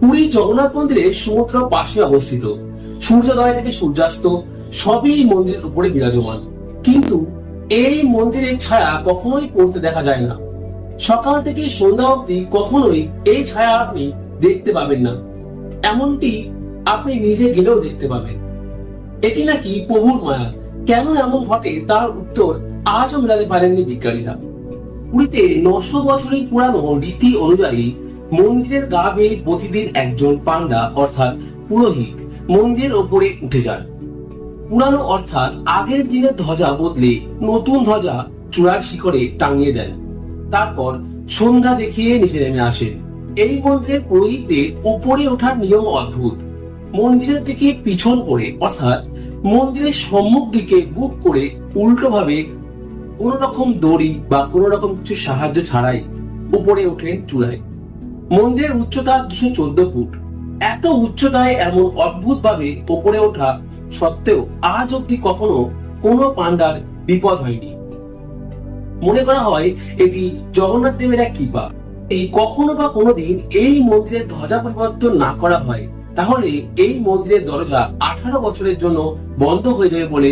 পুরী জগন্নাথ মন্দিরে সমুদ্র পাশে অবস্থিত। সূর্যোদয় থেকে সূর্যাস্ত সবই এই মন্দিরের উপরে বিরাজমান, কিন্তু এই মন্দিরের ছায়া কখনোই পড়তে দেখা যায় না। সকাল থেকে সন্ধ্যা অবধি কখনোই এই ছায়া আপনি দেখতে পাবেন না, এমনটি আপনি নিজে গেলেও দেখতে পাবেন। এটি নাকি প্রভুর মায়া। কেন এমন ঘটে তার উত্তর আজও মেলাতে পারেননি বিজ্ঞানীরা। পুরীতে 900 বছরের পুরানো রীতি অনুযায়ী মন্দিরের গা বেয়ে প্রতিদিন একজন পান্ডা অর্থাৎ পুরোহিত মন্দিরের ওপরে উঠে যান। পুরানো অর্থাৎ আগের দিনের ধ্বজা বদলে নতুন ধ্বজা চূড়ার শিখরে টাঙিয়ে দেন। তারপর সন্ধ্যা দেখিয়ে নিচে নেমে আসেন। এই মন্দিরের পুরোহিতদের উপরে ওঠার নিয়ম অদ্ভুত। মন্দিরের দিকে পিছন করে অর্থাৎ মন্দিরের সম্মুখ দিকে বুক করে উল্টো ভাবে কোন রকম দড়ি বা কোন রকম কিছু সাহায্য ছাড়াই উপরে ওঠেন চূড়ায়। মন্দিরের উচ্চতা 214 ফুট। এত উচ্চতায় এমন অদ্ভুত ভাবে উপরে ওঠা সত্ত্বেও আজ অব্দি কখনো কোনো পান্ডার বিপদ হয়নি। মনে করা হয় এটি জগন্নাথ দেবের এক কৃপা। এই কখনো বা কোনোদিন এই মন্দিরের ধ্বজা পরিবর্তন না করা হয়, তাহলে এই মন্দিরের দরজা 18 বছরের জন্য বন্ধ হয়ে যাবে বলে